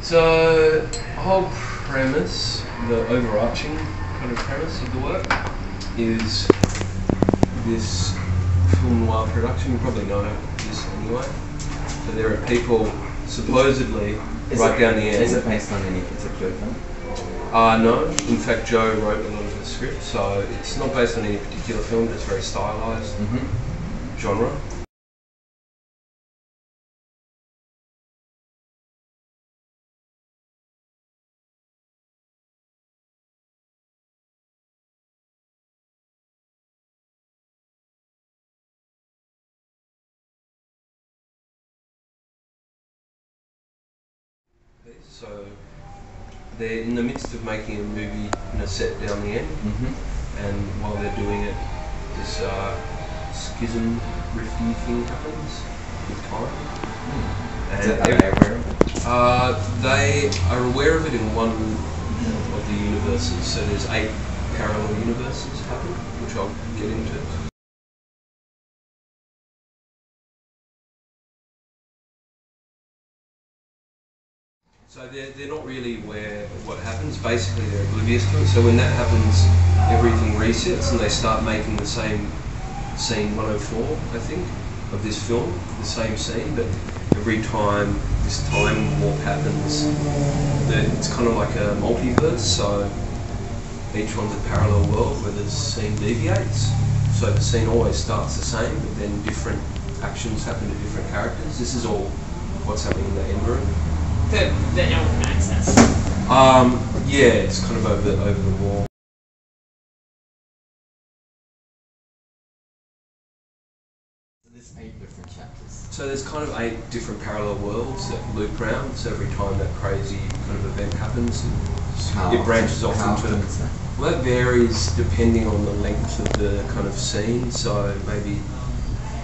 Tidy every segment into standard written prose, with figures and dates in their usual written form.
So, the whole premise, the overarching kind of premise of the work is this film noir production. You probably know this anyway. So there are people supposedly right down the end. Is it based on any particular film? No. In fact, Joe wrote a lot of the script, so it's not based on any particular film. It's very stylized genre. So they're in the midst of making a movie in a set down the end, and while they're doing it, this schism rifty thing happens with time. And are they aware of it? They are aware of it in one of the universes. So there's 8 parallel universes happen, which I'll get into. So they're not really aware of what happens. Basically, they're oblivious to it. So when that happens, everything resets and they start making the same scene 104, I think, of this film, the same scene, but every time this time warp happens, it's kind of like a multiverse. So each one's a parallel world where the scene deviates. So the scene always starts the same, but then different actions happen to different characters. This is all what's happening in the end room. That no one can access. Yeah, it's kind of over the wall. So there's 8 different chapters. So there's kind of 8 different parallel worlds that loop around. So every time that crazy kind of event happens, it branches off into. Well, that varies depending on the length of the kind of scene. So maybe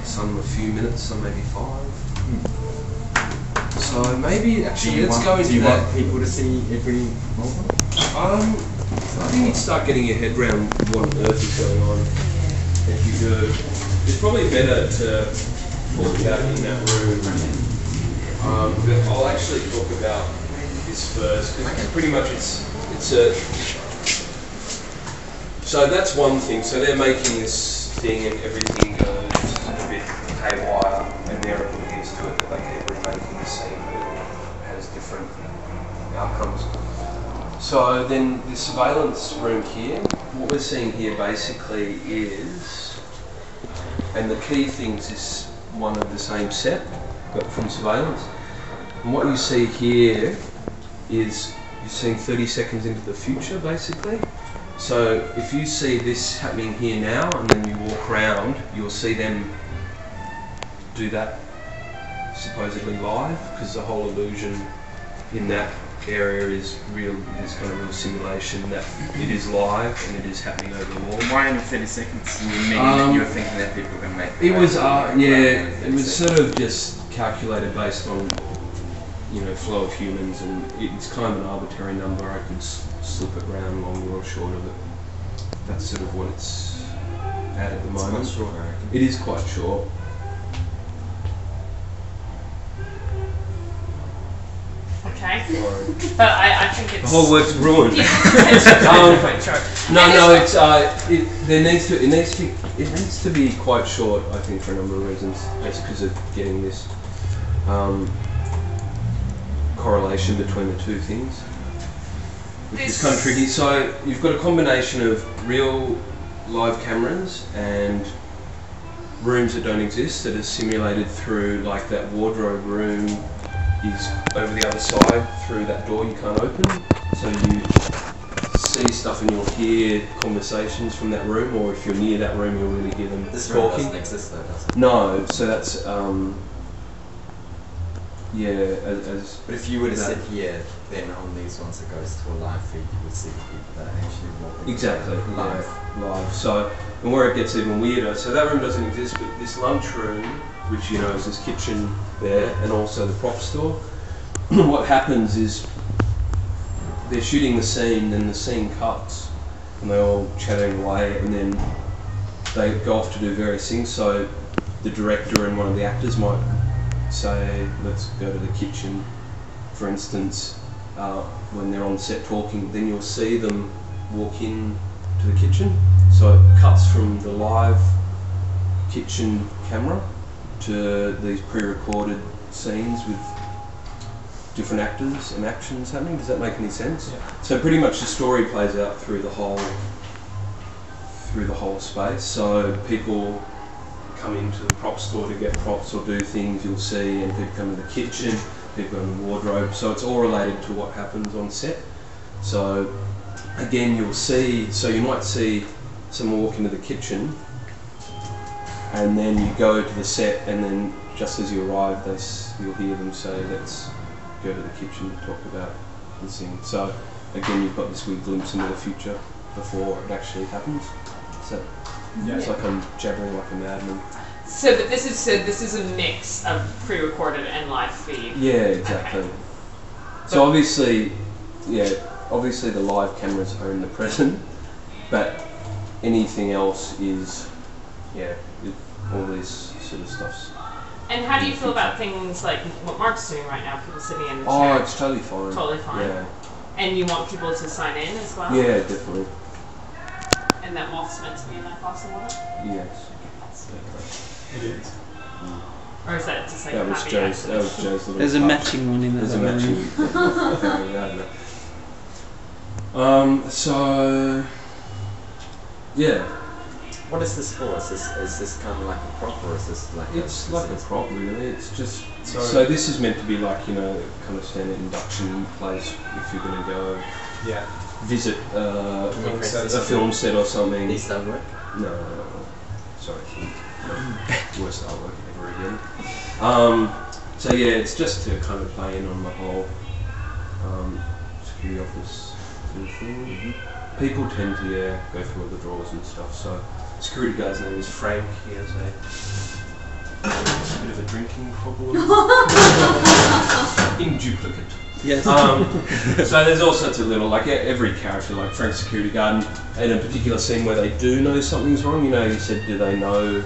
some a few minutes, some maybe 5. So maybe actually let's go into that. Do you want people to see every moment? I think you'd start getting your head around what on earth is going on. If you do, it's probably better to talk about in that room. But I'll actually talk about this first because pretty much it's a. So that's one thing. So they're making this thing and everything goes a bit haywire, and they're oblivious to it. That they keep remaking the scene that has different outcomes. So then the surveillance room here, what we're seeing here basically is, and the key things is one of the same set, but from surveillance. And what you see here is you're seeing 30 seconds into the future basically. So if you see this happening here now and then you walk around, you'll see them do that supposedly live, because the whole illusion in that area is real, this kind of real simulation that it is live and it is happening over the wall. Why only 30 seconds? You were thinking that people were going to make it was it was sort of just calculated based on, you know, flow of humans, and it's kind of an arbitrary number. I could slip it around longer or shorter, but that's sort of what it's at the moment. It's quite short, I reckon. It is quite short. Okay. But I think it's... The whole work's ruined. It needs to be quite short, I think, for a number of reasons. Just because of getting this correlation between the two things, which is kind of tricky. So you've got a combination of real live cameras and rooms that don't exist that are simulated through, like that wardrobe room is over the other side through that door you can't open. So you see stuff and you'll hear conversations from that room, or if you're near that room you'll really hear them this room talking. doesn't exist though, does it? No, so that's but if you were to sit here, then on these ones it goes to a live feed, you would see the people that are actually walking. Exactly, live. Yeah, live. So, and where it gets even weirder, so that room doesn't exist, but this lunch room, which you know is this kitchen there, and also the prop store, what happens is they're shooting the scene, then the scene cuts, and they're all chatting away, and then they go off to do various things. So the director and one of the actors might say, let's go to the kitchen, for instance, when they're on set talking, then you'll see them walk in to the kitchen. So it cuts from the live kitchen camera to these pre-recorded scenes with different actors and actions happening. Does that make any sense? Yeah. So pretty much the story plays out through the whole space. So people come into the prop store to get props or do things, you'll see, and people come to the kitchen, people in the wardrobe. So it's all related to what happens on set. So again, you'll see, so you might see someone walk into the kitchen, and then you go to the set, and then just as you arrive, you'll hear them say, let's go to the kitchen to talk about the scene. So again, you've got this weird glimpse into the future before it actually happens. So it's like I'm jabbering like a madman. So this is a mix of pre-recorded and live feed. Yeah, exactly. Okay. So obviously the live cameras are in the present, but anything else is, all this sort of stuff's. And how do you feel about things like what Mark's doing right now, people sitting in the Oh, chair? it's totally fine. Totally fine. Yeah. And you want people to sign in as well? Yeah, definitely. And that moth's meant to be in that costume, was it? Yes. It is. Or is that just like That a was happy Joe's. accident? That was Joe's little. There's a touch. matching one in that. There's a room. matching. So yeah, What is this for? Is this kind of like a prop, or is this like it's like a prop really. It's just So- so this is meant to be like kind of standard induction place if you're going to go Yeah. visit Film set. a film set or something. These don't work? No. Sorry. Worst artwork ever again. So yeah, it's just to kind of play in on the whole security office sort of thing. People tend to go through all the drawers and stuff. So security guard's name is Frank. He has a bit of a drinking problem. In duplicate. Yes. So there's all sorts of little, like every character, like Frank's security guard, in a particular scene where they do know something's wrong, you said, do they know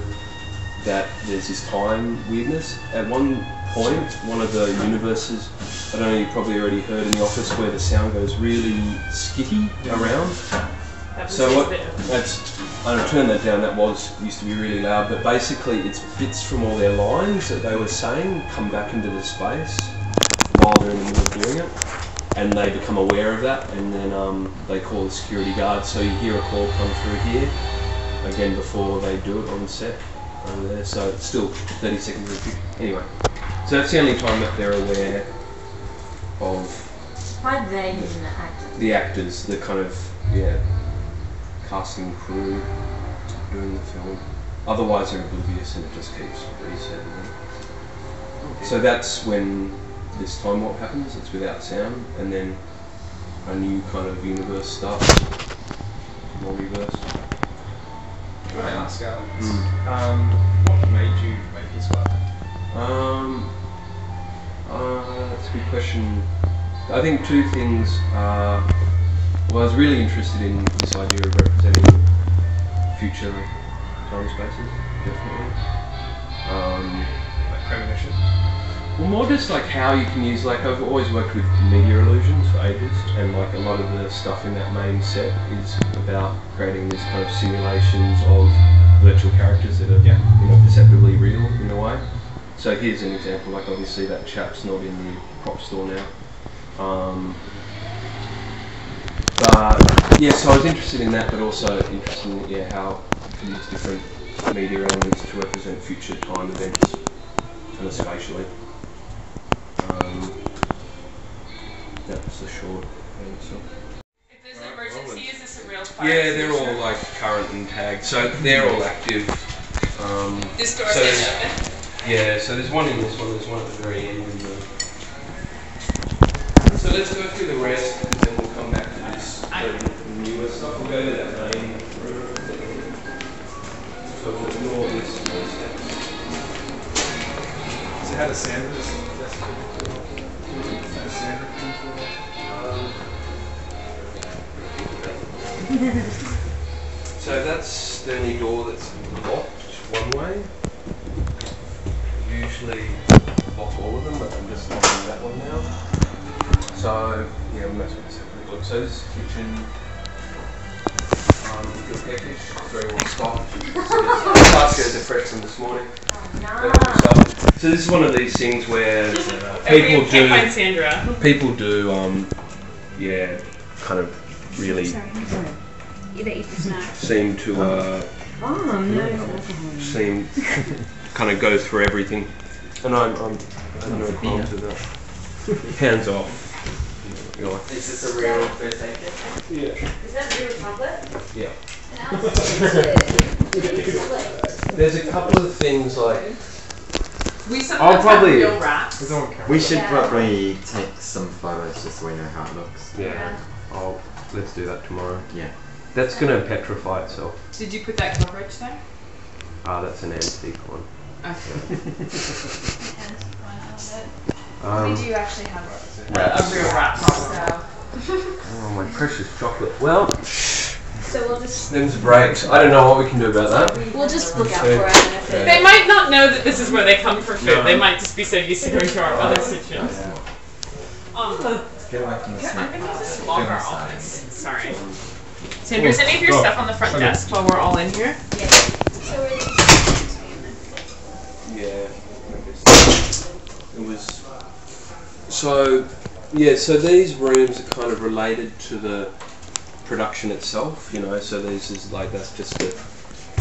that there's this time weirdness? At one point, one of the universes, I don't know, you probably already heard in the office, where the sound goes really skitty around. That was So his what? bit of- That's I turned that down. That used to be really loud, but basically it's bits from all their lines that they were saying come back into the space while they're in the middle of doing it, and they become aware of that, and then they call the security guard. So you hear a call come through here again before they do it on the set over there. So it's still 30 seconds of anyway. So that's the only time that they're aware of By they, you mean the actors? the actors, the kind of casting crew doing the film. Otherwise they're oblivious and it just keeps resetting them. So that's when this time warp happens. It's without sound, and then a new kind of universe starts. Multiverse. Can I ask, Alex, what made you make this work? That's a good question. I think two things. Well, I was really interested in this idea of representing future time spaces, definitely. Like premonition? Well, more just like how you can use, like I've always worked with media illusions for ages, and like a lot of the stuff in that main set is about creating these kind of simulations of virtual characters that are perceptibly real in a way. So here's an example, like obviously that chap's not in the prop store now. But yeah, so I was interested in that, but also interested in how you can use different media elements to represent future time events kind of spatially. That was the short answer. If there's an emergency, is this a real fire Yeah, they're all extinguisher? like current and tagged, so they're all active. This door so stays there's- open. Yeah, so there's one in this one, there's one at the very end. So let's go through the rest, and then we'll come back to this the newer stuff. We'll go to that main room. So we'll ignore this. So how does Sandra So that's the only door that's locked one way. Usually lock all of them, but I'm just locking that one now. So yeah, that's what this quick look. So this is the kitchen. Your catfish is very well stocked. So the Pasco's are fresh from this morning. So this is one of these things where People can't find Sandra. people do yeah, kind of really Either eat the snack. seem to seem kind of go through everything, and I'm no harm to that. Hands off. You know. Is this a real first aid kit? Yeah. Is that real chocolate? Yeah. And Alice, There's a couple of things like We sometimes have real wraps. It's on camera. We should Yeah. probably take some photos just so we know how it looks. yeah. Let's do that tomorrow. Yeah. That's gonna petrify itself. Did you put that coverage there? Ah, that's an antique one. Okay. we do actually have A real wrap problem. so. Oh, my precious chocolate. Well, So we'll just them's breaks. I don't know what we can do about that. look out for it, and if it They might not know that this is where they come for food. They might just be so used to going to our other situations. Get away from the I'm snack. gonna use this Film longer aside. office. Sorry. Sandra, is any of your stuff on the front desk while we're all in here? so we're Yeah. It was. So, yeah. So these rooms are kind of related to the production itself, you know. So this is like that's just the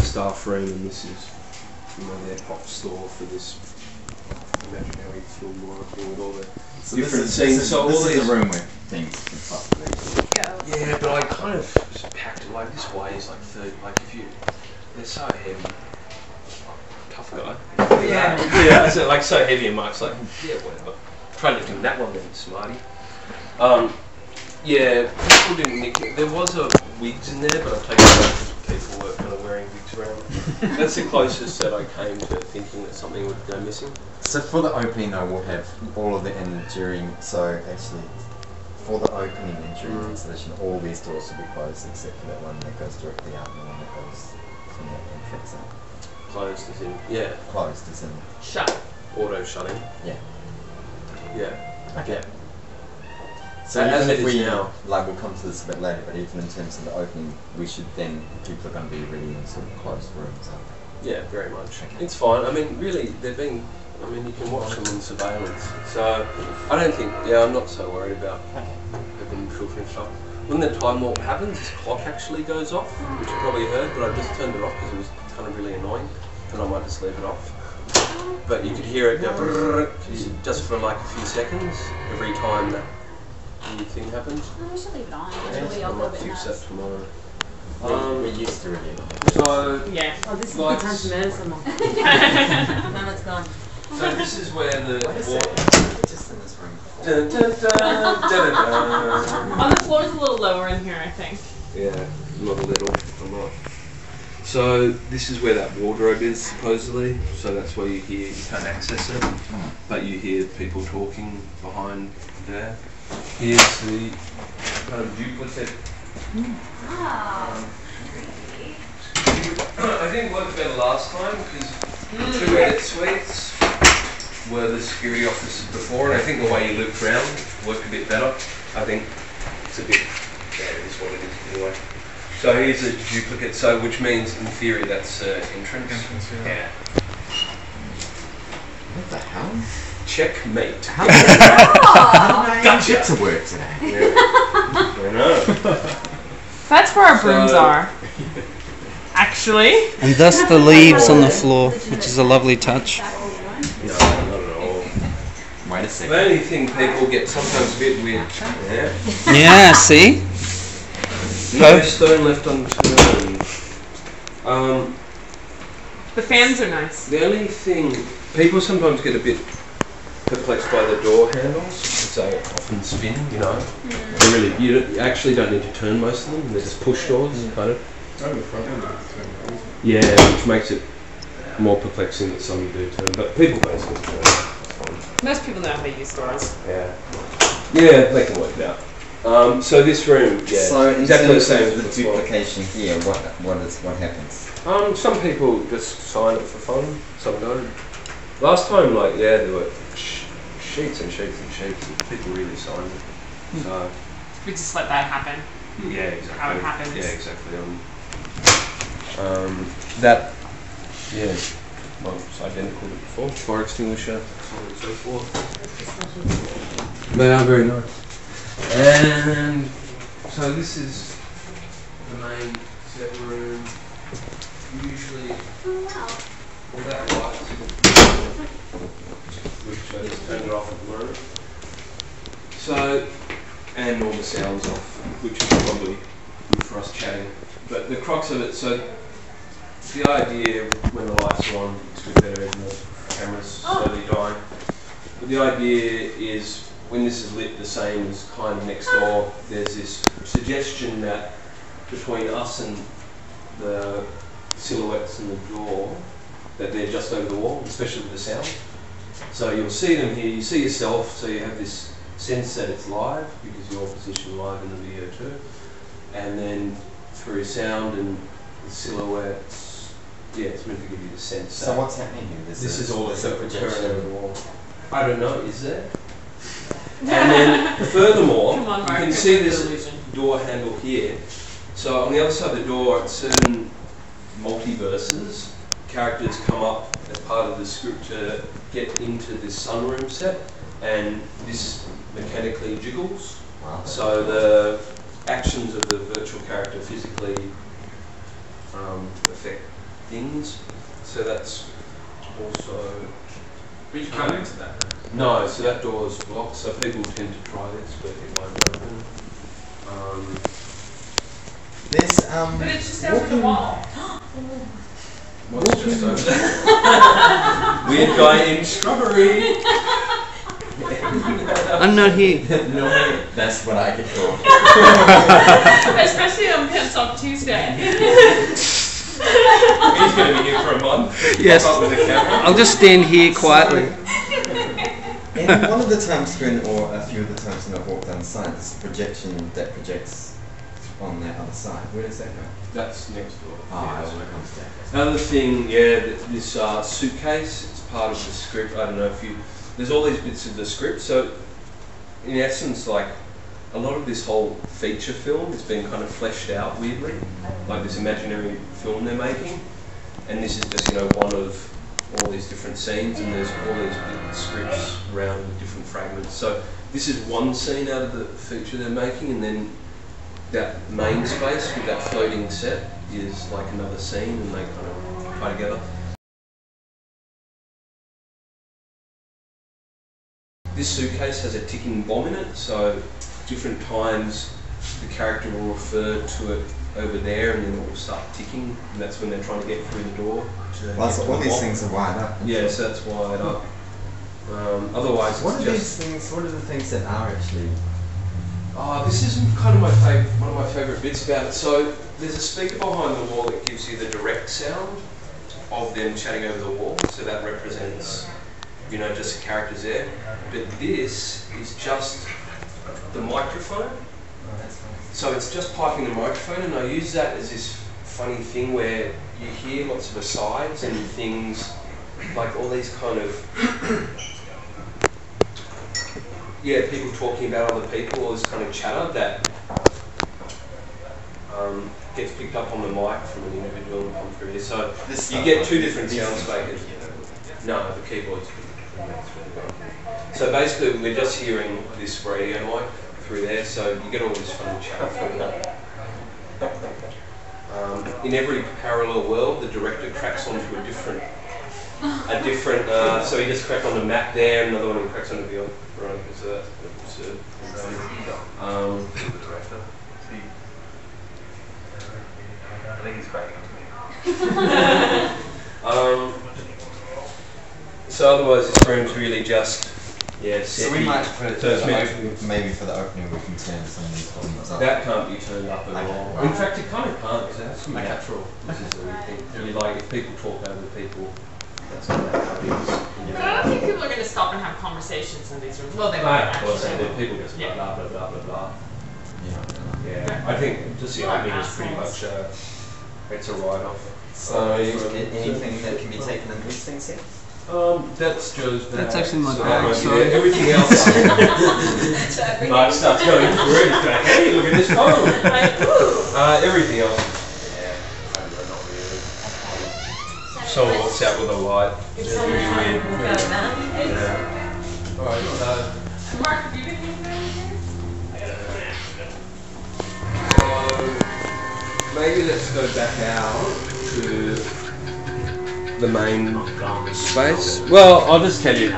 staff room, and this is, you know, their hot store for this imaginary film working with all the different scenes. So all this these. is the room where things can pop. Yeah, but I kind of packed it like this way is like third. Like if you, they're so heavy. Tough guy. Yeah. Yeah. So like so heavy, and Mark's like, yeah, whatever. Try lifting that one then, smarty. Yeah, people didn't nick it. There was a wigs in there, but I've taken it off because people were kind of wearing wigs around. That's the closest that I came to thinking that something would go missing. So for the opening though, we'll have all of the enduring, so actually, for the opening and during installation, all these doors will be closed except for that one that goes directly out and the one that goes from the entrance out. Closed as in, yeah, Closed as in, Shut. auto shutting. yeah. Yeah. Okay. So As even it if is we, now. like we'll come to this a bit later, but even in terms of the opening, we should then, people are going to be really in sort of closed rooms, aren't they? Yeah, very much. Okay. It's fine. I mean, really, they've been. I mean, you can watch them on surveillance. So I don't think. Yeah, I'm not so worried about open filtering stuff. When the time warp happens, this clock actually goes off, which you probably heard, but I just turned it off because it was kind of really annoying, and I might just leave it off. But you could hear it go brrrr, just for like a few seconds every time that new thing happens. No, we should leave it on until we I all go a might bit fix that nuts. tomorrow. We're used to it. So, Yeah. Oh, this is a Like- good time to murder someone. Mama's gone. so this is where the Just in this room. dun, dun, dun, dun, dun, dun. On the floor is a little lower in here, I think. Yeah, not a little, a lot. So this is where that wardrobe is supposedly. So that's where you can't access it, but you hear people talking behind there. Here's the kind of duplicate. I think it worked better last time because the two edit suites were the security offices before, and I think the way you looped around worked a bit better. I think it's a bit, yeah, it is what it is anyway. So here's a duplicate, so which means in theory that's entrance. Yeah. What the hell? Checkmate. How did I Gotcha. get to work today? Yeah. I know. That's where our brooms So- are. Actually. And dust the leaves on the floor, which is a lovely touch. No, not at all. Wait a The second. only thing people get sometimes a bit weird. Yeah. Yeah, see? No stone left unturned. The fans are nice. The only thing, people sometimes get a bit perplexed by the door handles because they often spin, you know. They're really, you actually don't need to turn most of them, they're just push doors, kind of. Oh, the front end is turned. Yeah, which makes it more perplexing that some do turn, but people basically turn. That's fine. Most people know how to use doors. Yeah. Yeah, they can work it out. So this room, yeah, So in exactly the terms same of as the before. duplication here, what happens? Some people just sign it for fun, some don't. Last time, like, yeah, there were sheets and sheets and sheets, and people really signed it. So We just let that happen. yeah, exactly. How it happens. Yeah, exactly. That yeah, well, it's identical to before. Fire extinguisher, so on and so forth. They are very nice. And so this is the main set room. Usually all that light, which I just turned it off at the moment. So, and all the sounds off, which is probably good for us chatting. But the crux of it, so the idea when the lights are on, it's a bit better than the cameras slowly dying. But the idea is when this is lit the same as kind of next door, there's this suggestion that between us and the silhouettes in the door, that they're just over the wall, especially with the sound. So you'll see them here, you see yourself, so you have this sense that it's live because you're positioned live in the video too. And then through sound and the silhouettes, yeah, it's meant to give you the sense. So what's happening here? This is all a occurring projection. over the wall. I don't know, is there? And then furthermore, Come on, you Mark, can it's see a this delusion. door handle here. So on the other side of the door, at certain multiverses, characters come up as part of the script to get into this sunroom set, and this mechanically jiggles. Wow. So the actions of the virtual character physically affect things. So that's also. But you can't enter that. No, so that door is blocked, so people tend to try this, but it won't open. There's But it's just over the wall. What's just over there? Weird guy in strawberry. I'm not here. no, that's what I get called. Especially on Pimps Off Tuesday. He's going to be here for a month. Yes. Pop up with a camera. I'll just stand here quietly. And one of the times when, or a few of the times when I've walked down the side, there's a projection that projects on that other side. Where does that go? That's next door. Oh, that's what comes down. Another thing, yeah, this suitcase, it's part of the script. I don't know if you. There's all these bits of the script. So, in essence, like a lot of this whole feature film has been kind of fleshed out weirdly, like this imaginary film they're making, and this is just one of all these different scenes, and there's all these different scripts around with different fragments. So this is one scene out of the feature they're making, and then that main space with that floating set is like another scene, and they kind of tie together. This suitcase has a ticking bomb in it, so different times the character will refer to it over there, and then it will start ticking, and that's when they're trying to get through the door. Well, so all these things are wired up. Yeah, so that's wired up. Otherwise, What it's are just. these things? What are the things that are actually? Oh, this is kind of one of my favourite bits about it. So there's a speaker behind the wall that gives you the direct sound of them chatting over the wall. So that represents, just the characters there. But this is just the microphone. Oh, that's nice. So it's just piping the microphone, and I use that as this funny thing where you hear lots of asides and things, like all these kind of people talking about other people, all this kind of chatter that gets picked up on the mic from an individual and come through here. So you get two different sound speakers. No, the keyboard's. So basically, we're just hearing this radio mic through there, so you get all this funny chatter through that. In every parallel world, the director cracks onto a different. So he just cracked on the map there, and another one he cracks onto beyond. Right, so that's absurd. The director. I think he's cracking onto me. So otherwise, this room's really just So we might put it So it's maybe for the opening we can turn some of these volumes up. that can't be turned up at Okay. all. In fact, it kind of can't, because it has to be Okay. natural. This is the weird thing. If people talk over people, that's not that But I don't think people are going to stop and have conversations in these rooms. Well, they might Of course, actually. and then people just Yeah. blah blah blah blah blah. Yeah. Yeah, I think just the Like opening is pretty assholes. much it's a write-off. Anything that can be taken into these things here? That's Joe's bag. That's actually my so bag, that might be sorry. there. Everything else. That's what I bring Mark in. starts going through it. He's like, hey, look at this phone. Like, ooh. Everything else, yeah, not really. Someone walks out with a light. It's really weird. Yeah. Alright, Mark, have you been using that? maybe let's go back out to the main space. Well, I'll just tell you.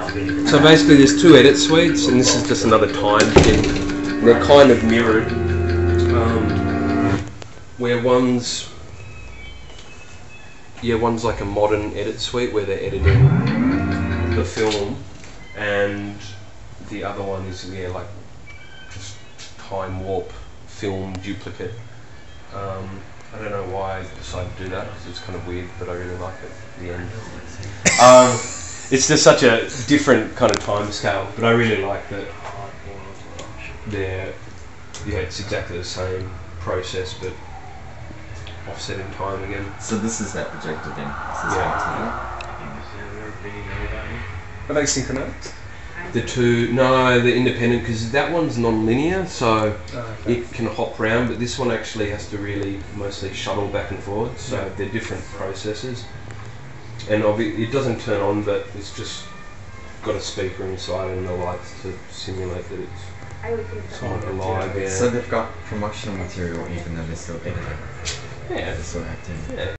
So basically there's two edit suites, and this is just another time thing. They're kind of mirrored. Where one's like a modern edit suite where they're editing the film, and the other one is like just time warp film duplicate. I don't know why I decided to do that, because it's kind of weird, but I really like it at the end. It's just such a different kind of time scale, but I really like that it's exactly the same process, but offset in time again. So this is that projector then? Are they synchronized? The two, no, they're independent, because that one's non-linear, so it can hop around, but this one actually has to really mostly shuttle back and forth, so they're different processes. And it doesn't turn on, but it's just got a speaker inside and the lights to simulate that it's somewhat alive. Yeah. So they've got promotional material even though they're still editing. Yeah. They're still acting. Yeah.